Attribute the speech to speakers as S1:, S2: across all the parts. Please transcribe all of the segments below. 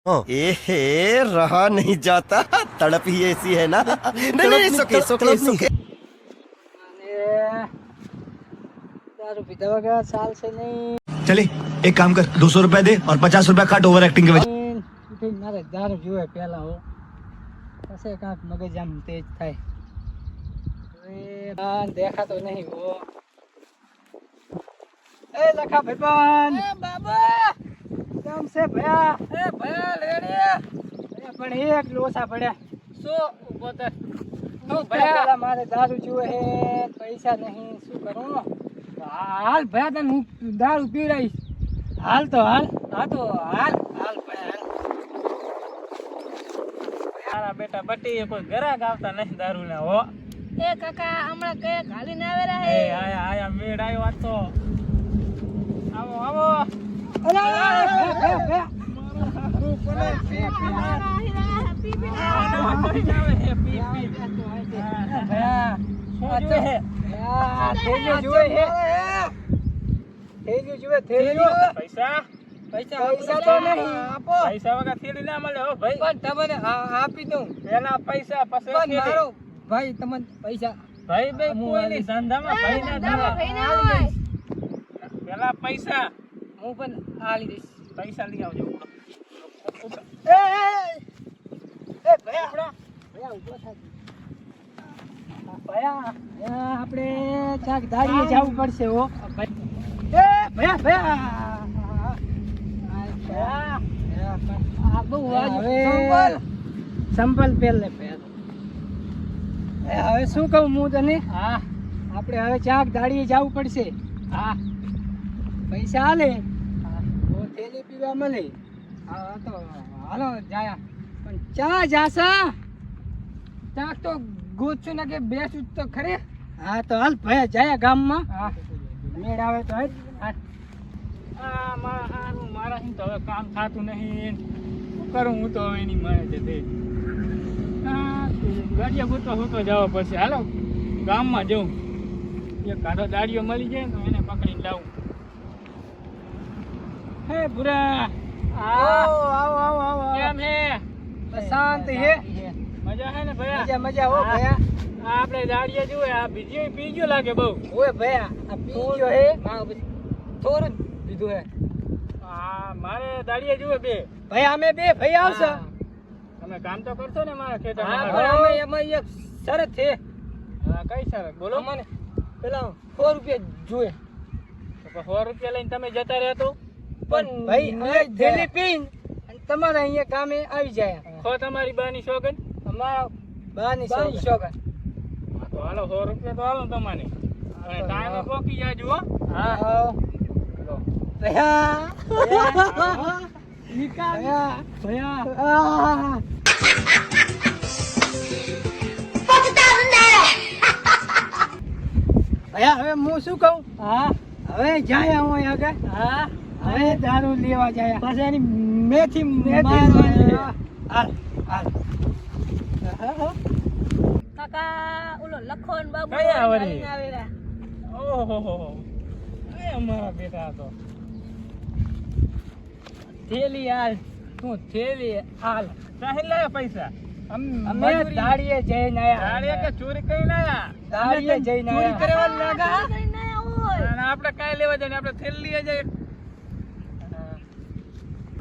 S1: एहे रहा नहीं जाता तड़प ही ऐसी है ना नहीं सुके सुके
S2: दारू पीता वगैरह साल से नहीं
S3: चले एक काम कर 200 रुपया दे और 50 रुपया काट ओवर एक्टिंग के वजह
S2: મારે દારૂ જોવે પેલા હો પછી કાંક મગજ આમ તેજ થાય દેખાતો નહીં હો એ લખા ભાઈબંધ એ બાબા કેમ છે ભયા એ ભયા લેડી પણ એક લોસા પડ્યા શું ઉભો તો હું ભયા મારે દારૂ જોવે હે પૈસા નહીં શું કરું હાલ ભયા તને હું દારૂ પી રહીશ હાલ તો હાલ હા તો હાલ હાલ ભયા
S4: તારા બેટા બટી કોઈ ગરાક આવતા નહીં દારૂ ના હો
S5: એ કાકા હમણાં કઈ ખાલી ના આવેલા હે
S4: એ આયા મેડ આવ્યો આ તો આવો આવો પૈસા
S2: પૈસા તો નહીં આપો
S4: પૈસા વગર થેલી ના મળે હો ભાઈ
S2: પણ તમને આપી દઉં
S4: પેલા પૈસા પછી
S2: પણ
S4: થેલી.
S2: મારો ભાઈ તમને પૈસા
S4: ભાઈ બે કોઈ નહીં ધંધામાં ભાઈ ના
S5: ધંધામાં
S4: ધંધા.
S5: ભાઈ ના હોય
S4: પેલા પૈસા
S2: હું પણ આલી દઈશ
S4: પૈસા લઈ આવજો
S2: એ ભયા ભયા ઉભો થાક ભયા આપણે ચાક દાડીએ જવું પડશે હો એ ભયા ભયા આ બહુ સંભલ પહેલે હવે શું કહું હું તને હા આપણે હવે ચાક દાડીએ જવું પડશે હા પૈસા હાલે થેલી પીવા મળે હા તો હાલો જાયા પણ ચા જાસા ચાક તો ગોચું ને કે બેસું તો ખરે હા તો હાલ ભયા જાયા ગામમાં હા મેળ આવે તો હાલ
S4: મારા તો હવે કામ થતું નહીં શું કરું હું તો હવે એની મારે જતે ગાડીએ હું તો જવા પડશે હાલો ગામમાં જવું એક કાઢો દાડીઓ મળી જાય તો એને પકડીને લાવું હે ભૂરા
S2: આવો આવો આવો આવો
S4: કેમ હે
S2: શાંત હે
S4: મજા હે ને ભયા
S2: મજા મજા હો ભયા
S4: આ આપણે દાડીએ જુએ આ બીજી પી ગયો લાગે બહુ
S2: ઓય ભયા આ પીજો હે થોડું પીધું હે
S4: હા મારે દાડીએ જુએ બે
S2: ભાઈ અમે બે ભાઈ આવશે
S4: તમે કામ તો કરશો ને મારા
S2: હા
S4: ખેતરમાં
S2: પણ અમે એમાં એક શરત છે
S4: હા કઈ શરત બોલો
S2: મને પેલા 100 રૂપિયા જોઈએ
S4: તો 100 રૂપિયા લઈને તમે જતા રહેતો
S2: પણ ભાઈ અમે થેલી પીન અને તમારા અહીંયા કામે આવી જાય
S4: ખો તમારી બાની શોગન
S2: અમારા બાની શોગન
S4: તો હાલો 100 રૂપિયા તો હાલો તમને અને ટાઈમે પોકી જાજો હો
S2: હા ભયા નિકાલ ભયા ભયા હવે હું શું કહું હા હવે જાય હું આગળ હા હવે દારૂ લેવા જાય પછી એની મેથી હાલ હાલ
S5: કાકા ઓલો લખોન બાબુ
S4: કયા વળી?
S5: ખાલી ના આવેલા
S4: ઓહો એ અમારા બેટા તો
S2: થેલી હાલ તું થેલી હાલ
S4: કાહી લાયા પૈસા
S2: અમે દાડીએ જઈને આયા
S4: દાડીએ કે ચોરી કરીને આયા
S2: દાડીએ જઈને
S4: ચોરી
S2: આયા
S4: કરેવા લાગા
S5: કરી ના હોય
S4: અને આપણે કાંઈ લેવા જાય આપણે થેલી લઈએ જાય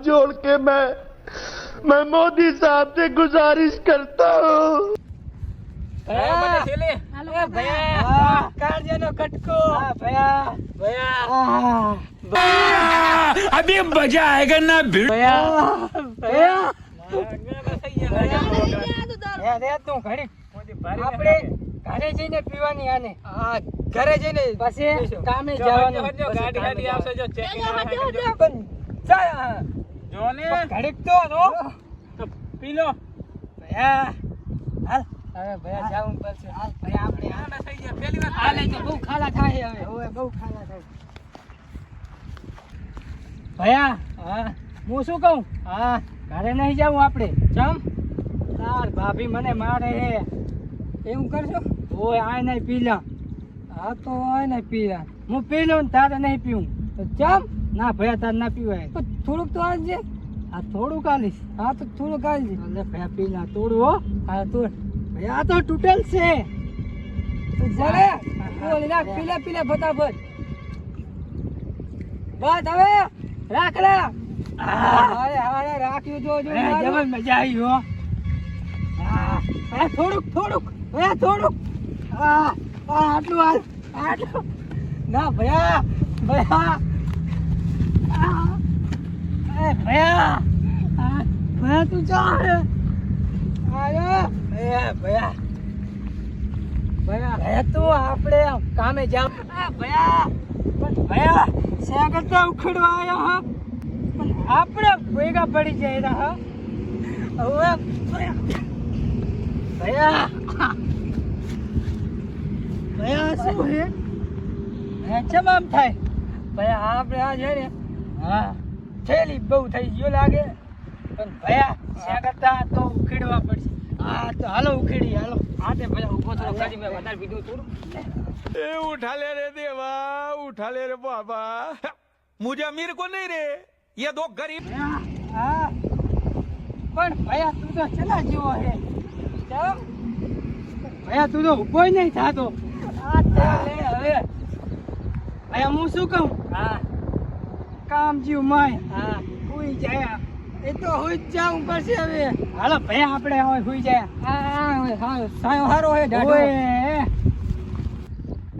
S3: जोड़ के मैं मोदी साहब से गुजारिश करता हूँ
S4: મને થેલી
S5: હાલો
S2: એ ભયા કાળજાનો કટકો હા ભયા ભયા
S3: अभी मजा आएगा ना
S2: ભયા ભયા
S5: આ
S2: રે તું ઘડી આપણે ઘરે જઈને પીવાની આને હા ઘરે જઈને પછી કામે જવાનું
S4: ગાડી ગાડી આવશે જો ચેકિંગ
S2: પણ જા
S4: જો ને
S2: ઘડીક તો નો
S4: તો પી લો
S2: ભયા હાલ હવે ભયા જાવું પડશે હાલ ભયા આપણે
S4: આના થઈ ગયા પહેલી વાર
S2: હાલે તો બહુ ખાલા થાય હવે હવે બહુ ખાલા થાય ભયા હા હું શું કહું હા ઘરે નહીં જાવું આપણે ચમ તાર ભાભી મને મારે હે એવું કરશો ઓય આ નહીં પી લા હા તો આ નહીં પી લા હું પી લઉં ને તારે નહીં પીવું તો ચમ ના ભયા તાર ના પીવાય થોડુંક તો આવજે આ થોડું કાલીશ. હા તો થોડું કાઢી. અલે ભયા પીલા તોડું હો. હા તોડ. ભયા આ તો તૂટેલ છે. તો જરે તોડી નાખ પીલા પીલા ફટાફટ. બસ હવે રાખ લે. અરે હવે રાખ્યું જો જો. જબર મજા આવી હો. હા થોડુંક થોડુંક. ભયા થોડુંક. આટલું હાલ આટલું. ના ભયા ભયા. ભયા ભયા તું ચાલે. આયો ભયા ભયા તું આપણે કામે જાવ. ભયા પણ ભયા શા કરતા ઉખડવા આવ્યા હા. પણ આપણે ભેગા પડી જાય રહ્યા હવે. ભયા ભયા શું હે ચમ આમ થાય. ભયા આપણે આ છે ને હા થેલી બહુ થઈ ગયો લાગે. પણ ભયા શા કરતા તો ઉખેડવા પડશે. હા તો હાલો ઉખેડી હાલો. હા તે ભયા ઉભો થયો કાઢી મેં વધારે પીધું થોડું.
S6: ए उठा ले रे देवा, उठा ले रे बाबा, मुझे अमीर को नहीं रे, ये दो गरीब.
S2: હા પણ ભયા તું તો ચલા જેવો હે. ચમ ભયા તું તો ઉભોય નહીં થાતો. આ તે લે હવે ભયા હું શું કહું. હા કામ જીવ માય. હા હુઈ જાય. એ તો હુઈ જ જાવું પડશે હવે. હાલો ભયા આપણે હવે હુઈ જાય. હા હા સાયો હારો હે ડાઢો.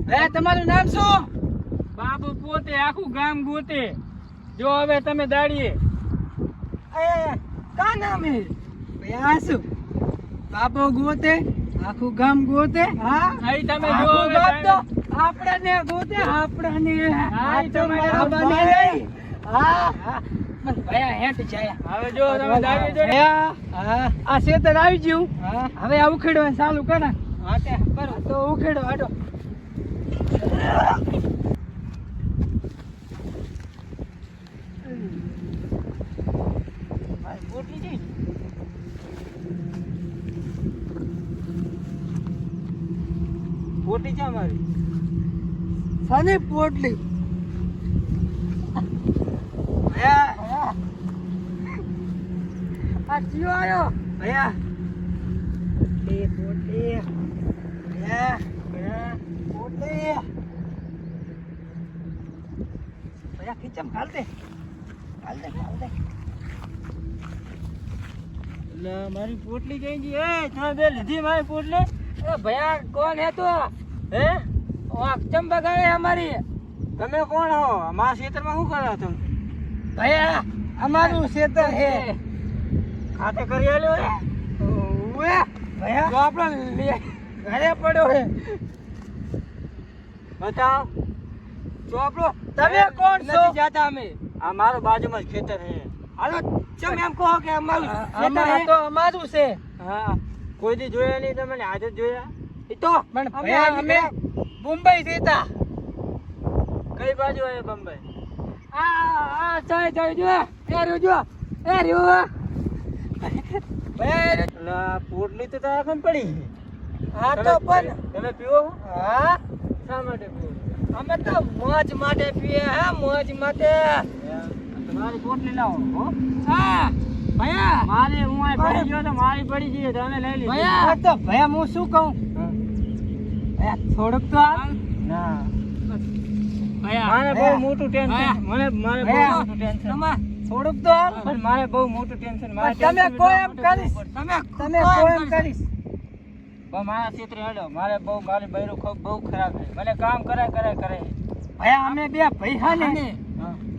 S2: ભયા તમારું નામ શું.
S4: બાબુ પોતે આખું ગામ ગોતે. જો હવે તમે દાડીએ.
S2: કા નામ હે ભયા શું. બાબો ગોતે આખું ગામ ગોતે. હા
S4: અહીં તમે જો
S2: આખું
S4: હવે
S2: ગામ તો આપણને ગોતે આપણને.
S4: હા,
S2: તમારા
S4: તમારા
S2: બાબાને નહીં. હા હા પણ ભયા હેઠ જાય.
S4: હવે જો તમે દાડીએ જો.
S2: ભયા હા આ શેતર આવી ગયું. હવે આ ઉખેડવાનું ચાલુ કરે.
S4: હા તે બરો.
S2: તો ઉખેડો હાડો. પોટલી જઈ.
S4: પોટી છે મારી.
S2: સાની પોટલી. ભયા આ જીવ આવ્યો. ભયા એ પોટલી. ભયા ભયા પોટલી. ભયા ખીચમ ખાલ દે ખાલ દે ખાલ દે.
S4: મારી પોટલી કઈ ગઈ. એ તમે બે લીધી મારી પોટલી.
S2: એ ભયા કોણ હે તું. હે ચમ બગાડે અમારી.
S4: તમે કોણ હો. મારા ખેતરમાં શું કરો તમે.
S2: ભયા અમારું ખેતર હે.
S4: ખાતે કરી આલ્યો હે.
S2: ઓએ ભયા તો આપણો ઘરે પડ્યો હે.
S4: બતાવ.
S2: ચોપડો તમે કોણ છો.
S4: નથી જાતા અમે. આ મારું બાજુમાં જ ખેતર હે.
S2: હાલો ચમ એમ કહો કે અમારું ખેતર
S4: અમારું
S2: હે. તો અમારું છે.
S4: હા કોઈ દી જોયા નહીં તમે ને આજે જ જોયા.
S2: એ તો પણ ભયા અમે મુંબઈ જતા.
S4: કઈ બાજુ આવે બંબઈ.
S2: આ ચાય ચાય જો એ રહ્યો જો એ રહ્યો. ભયા
S4: લા પોટલી તો તારા ખન પડી.
S2: હા તો પણ
S4: તમે પીવો.
S2: હા
S4: શા માટે પીવો.
S2: અમે તો મોજ માટે પીએ. હા મોજ માટે.
S4: તમારી પોટલી લાવો હો.
S2: હા ભયા
S4: મારી હું આ પડી ગયો તો મારી પડી ગઈ તમે લઈ લીધી.
S2: ભયા તો ભયા હું શું કહું. ભયા થોડુંક તો આમ.
S4: ના મારે બહુ મોટું ટેન્શન. મારે બહુ મોટું ટેન્શન.
S2: થોડુંક તો આમ.
S4: પણ મારે બહુ મોટું ટેન્શન. મારે
S2: તમે કોઈ એમ કરીશ. તમે કોઈ એમ કરીશ.
S4: પણ મારા ક્ષેત્રે હેડો. મારે બહુ મારી બૈરું બહુ ખરાબ છે. મને કામ કરે.
S2: ભયા અમે બે ભાઈ હા ને.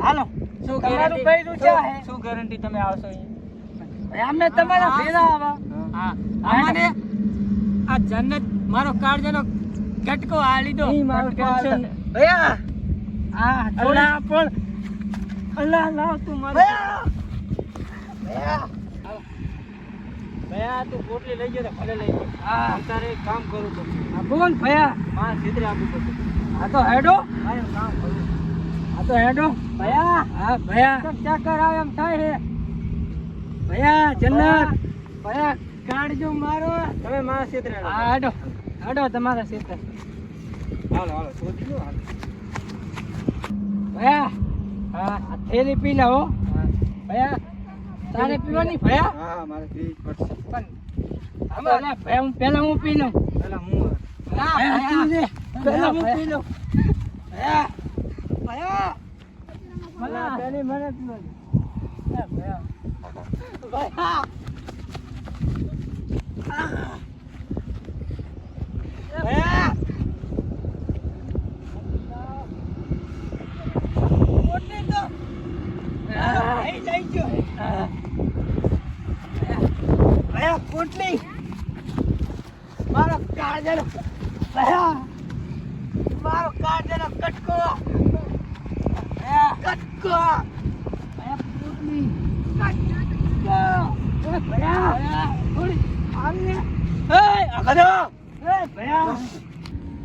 S2: હાલો
S4: શું
S2: તમારું બૈરું છે હે?
S4: શું ગેરંટી તમે આવશો અહીંયા.
S2: ભયા અમે તમારા ભેરા આવા.
S4: હા અમને આ જન્નત મારો કાળજાનો ગટકો આ લીધો.
S2: મારું
S4: ટેન્શન.
S2: ભયા હા
S4: અલ્લાહ પણ અલ્લાહ લાવ તું મારે.
S2: ભયા
S4: ભયા તું પોટલી લઈ ગયો તો ભલે લઈ ગયો.
S2: હા
S4: તારે એક કામ કરું તો
S2: હા બોલ ભયા.
S4: મારા ક્ષેત્રે આપવું પડશે.
S2: આ તો હેડો.
S4: મારે કામ કરું.
S2: આ તો હેડો ભયા. હા ભયા ચક્કર આવે એમ થાય છે. ભયા જન્નત ભયા કાઢજો મારો.
S4: તમે મારા ક્ષેત્રે હેડો.
S2: હા હેડો હેડો તમારા ક્ષેત્ર.
S4: હાલો શોધી લો હાલો.
S2: ભયા હા આ થેલી પી લો. ભયા તારે પીવાની ભયા
S4: હા મારે પીવી જ પડશે
S2: પણ હવે ભયા હું પહેલા હું પી લઉં
S4: પેલા હું
S2: ના ભયા પહેલા હું પી લઉં ભયા ભયા મને પેલી મને પીવાની ભયા ભયા ભયા પોટલી તો અહીં જઈ ગયો ભયા પોટલી મારો કાળજાનો ભયા મારો કાળજાનો કટકો ભયા કટકો ભયા પોટલી કટકો ભયા થોડી આવીને અગડો ભયા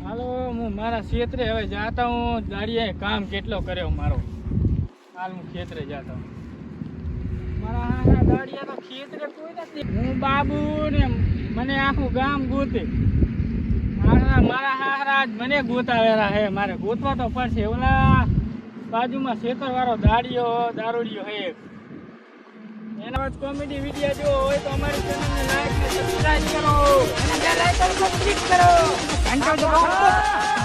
S4: હાલો હું મારા ક્ષેત્રે હવે જાતા હું દાડીએ કામ કેટલો કર્યો મારો હાલ હું ખેતરે જાતા હું મારા દાડીએ તો ખેતરે કોઈ નથી હું બાબુ ને મને આખું ગામ ગોતે મારા હારા મને ગોતાવેલા હે મારે ગોતવા તો પડશે ઓલા બાજુમાં ખેતર વાળો દારૂડિયો હે એના જ કોમેડી વિડીયો જો હોય તો અમારી ચેનલને લાઈક અને સબસ્ક્રાઇબ કરો અને બેલ આઇકન પર ક્લિક કરો ઘંટો દબાવો